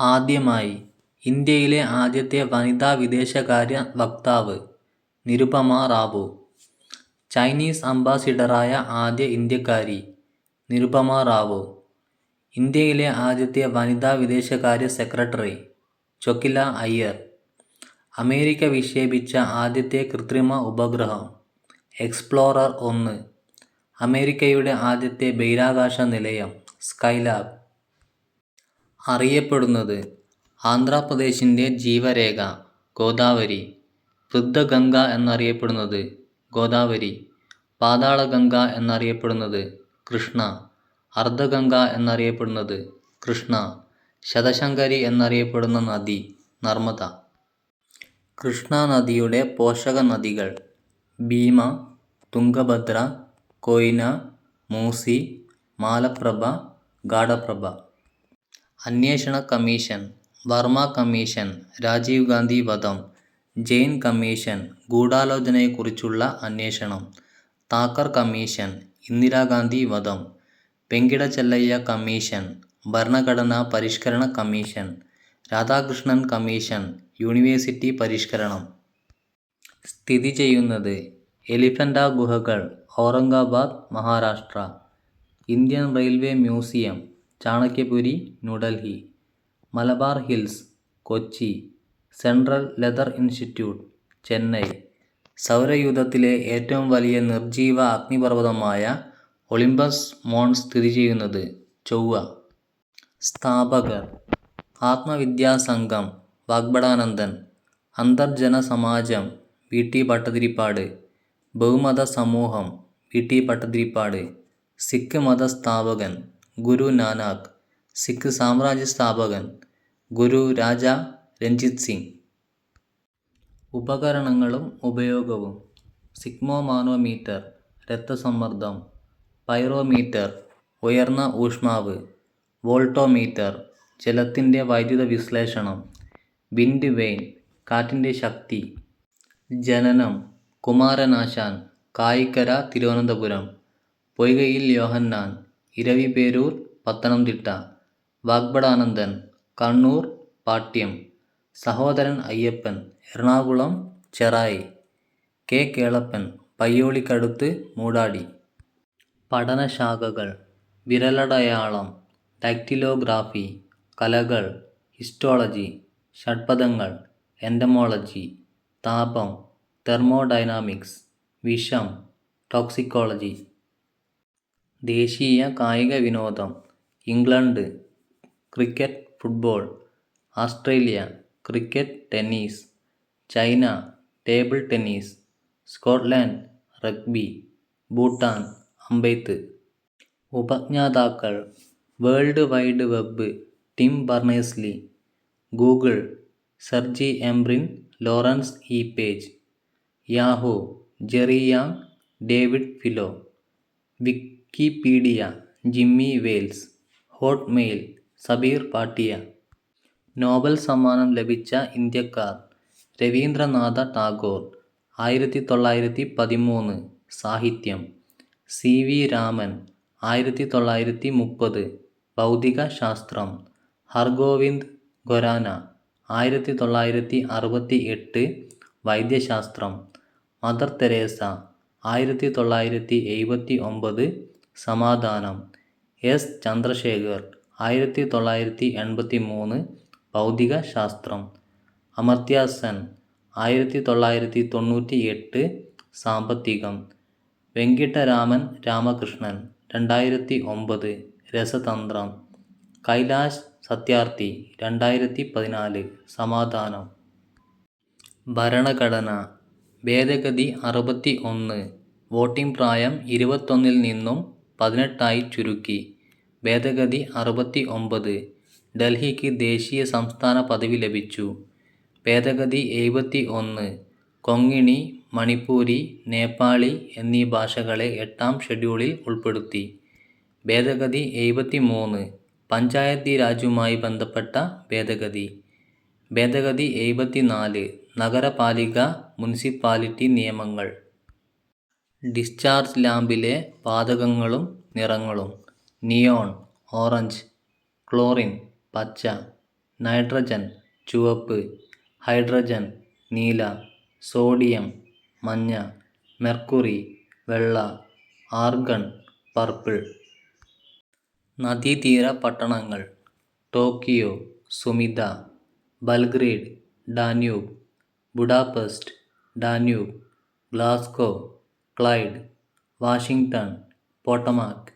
ആദ്യമായി ഇന്ത്യയിലെ ആദ്യത്തെ വനിതാ വിദേശകാര്യ വക്താവ് നിരുപമ റാവു. ചൈനീസ് അംബാസിഡറായ ആദ്യ ഇന്ത്യക്കാരി നിരുപമ റാവു. ഇന്ത്യയിലെ ആദ്യത്തെ വനിതാ വിദേശകാര്യ സെക്രട്ടറി ചൊക്കില അയ്യർ. അമേരിക്ക വിക്ഷേപിച്ച ആദ്യത്തെ കൃത്രിമ ഉപഗ്രഹം എക്സ്പ്ലോറർ 1. അമേരിക്കയുടെ ആദ്യത്തെ ബഹിരാകാശ നിലയം സ്കൈലാബ്. അറിയപ്പെടുന്നത് ആന്ധ്രാപ്രദേശിൻ്റെ ജീവരേഖ ഗോദാവരി. വൃദ്ധഗംഗ എന്നറിയപ്പെടുന്നത് ഗോദാവരി. പാതാളഗംഗ എന്നറിയപ്പെടുന്നത് കൃഷ്ണ. അർദ്ധഗംഗ എന്നറിയപ്പെടുന്നത് കൃഷ്ണ. ശതശങ്കരി എന്നറിയപ്പെടുന്ന നദി നർമ്മദ. കൃഷ്ണ നദിയുടെ പോഷക നദികൾ ഭീമ, തുംഗഭദ്ര, കൊയ്ന, മൂസി, മാലപ്രഭ, ഘാടപ്രഭ. അന്വേഷണ കമ്മീഷൻ വർമ്മ കമ്മീഷൻ രാജീവ് ഗാന്ധി വധം. ജെയിൻ കമ്മീഷൻ ഗൂഢാലോചനയെക്കുറിച്ചുള്ള അന്വേഷണം. താക്കർ കമ്മീഷൻ ഇന്ദിരാഗാന്ധി വധം. വെങ്കിട ചെല്ലയ്യ കമ്മീഷൻ ഭരണഘടനാ പരിഷ്കരണ കമ്മീഷൻ. രാധാകൃഷ്ണൻ കമ്മീഷൻ യൂണിവേഴ്സിറ്റി പരിഷ്കരണം. സ്ഥിതി ചെയ്യുന്നത് എലിഫന്റ ഗുഹകൾ, Aurangabad, Maharashtra. Indian railway museum, Chanakyapuri, New Delhi. Malabar hills, Kochi. Central leather institute, Chennai. സൗരയൂഥത്തിലെ ഏറ്റവും വലിയ നിർജ്ജീവ അഗ്നിപർവ്വതമായ ഒളിമ്പസ് മോൺസ് സ്ഥിതി ചെയ്യുന്നത് ചൊവ്വ. സ്ഥാപകർ ആത്മവിദ്യാസംഘം വാഗ്ഭടാനന്ദൻ. അന്തർജന സമാജം വി ടി ഭട്ടതിരിപ്പാട്. ബഹുമത സമൂഹം വി ടി ഭട്ടതിരിപ്പാട്. സിഖ് മത സ്ഥാപകൻ ഗുരു നാനാക്ക്. സിഖ് സാമ്രാജ്യ സ്ഥാപകൻ ഗുരു രാജ രഞ്ജിത് സിംഗ്. ഉപകരണങ്ങളും ഉപയോഗവും സിഗ്മോമാനോമീറ്റർ രക്തസമ്മർദ്ദം. പൈറോമീറ്റർ ഉയർന്ന ഊഷ്മാവ്. വോൾട്ടോമീറ്റർ ജലത്തിൻ്റെ വൈദ്യുത വിശ്ലേഷണം. വിൻഡ് വെയിൻ കാറ്റിൻ്റെ ശക്തി. ജനനം കുമാരനാശാൻ കായിക്കര തിരുവനന്തപുരം. പൊയ്കയിൽ യോഹന്നാൻ ഇരവിപേരൂർ പത്തനംതിട്ട. വാഗ്ഭടാനന്ദൻ കണ്ണൂർ പാട്യം. സഹോദരൻ അയ്യപ്പൻ എറണാകുളം ചെറായി. കെ കേളപ്പൻ പയ്യോളിക്കടുത്ത് മൂടാടി. പഠനശാഖകൾ വിരലടയാളം, ഡാക്ടിലോഗ്രാഫി. കലകൾ ഹിസ്റ്റോളജി, ഷഡ്പദങ്ങൾ, എൻഡമോളജി. താപം തെർമോഡൈനാമിക്സ്. വിഷം ടോക്സിക്കോളജി. ദേശീയ കായിക വിനോദം England cricket, football. Australia cricket, tennis. China table tennis. Scotland rugby. Bhutan അമ്പെയ്ത്ത്. ഉപജ്ഞാതാക്കൾ World Wide Web Tim Berners-Lee. Google Sergey M Brin Lawrence E Page. Yahoo Jerry Yang David Filo. Wikipedia Jimmy Wales. Hotmail Sabeer Bhatia. Nobel സമ്മാനം ലഭിച്ച ഇന്ത്യക്കാർ രവീന്ദ്രനാഥ ടാഗോർ 1913 സാഹിത്യം. C V Raman 1930 ഭൗതിക ശാസ്ത്രം. ഹർഗോവിന്ദ് ഖൊരാന 1968 വൈദ്യശാസ്ത്രം. Mother Teresa 1979 സമാധാനം. എസ് ചന്ദ്രശേഖർ 1983 ഭൗതിക ശാസ്ത്രം. അമർത്യ സെൻ 1998 സാമ്പത്തികം. വെങ്കിട്ടരാമൻ രാമകൃഷ്ണൻ 2009 രസതന്ത്രം. കൈലാഷ് സത്യാർത്ഥി 2014 സമാധാനം. ഭരണഘടന ഭേദഗതി 61. വോട്ടിംഗ് പ്രായം 21 നിന്നും 18 ചുരുക്കി. ഭേദഗതി 69. ഡൽഹിക്ക് ദേശീയ സംസ്ഥാന പദവി ലഭിച്ചു. ഭേദഗതി 71. കൊങ്ങിണി, മണിപ്പൂരി, നേപ്പാളി എന്നീ ഭാഷകളെ 8ാം ഷെഡ്യൂളിൽ ഉൾപ്പെടുത്തി. ഭേദഗതി 73. പഞ്ചായത്തി രാജുമായി ബന്ധപ്പെട്ട ഭേദഗതി. ഭേദഗതി 74. നഗരപാലിക മുനിസിപ്പാലിറ്റി നിയമങ്ങൾ. ഡിസ്ചാർജ് ലാമ്പിലെ വാതകങ്ങളും നിറങ്ങളും. നിയോൺ ഓറഞ്ച്, ക്ലോറിൻ പച്ച, നൈട്രജൻ ചുവപ്പ്, ഹൈഡ്രജൻ നീല, സോഡിയം മഞ്ഞ, മെർക്കുറി വെള്ള, ആർഗൺ പർപ്പിൾ. നദീതീര പട്ടണങ്ങൾ: Tokyo, Sumida, Belgrade, Danube, Budapest, Danube, Glasgow, Clyde, Washington, പോട്ടമാക്.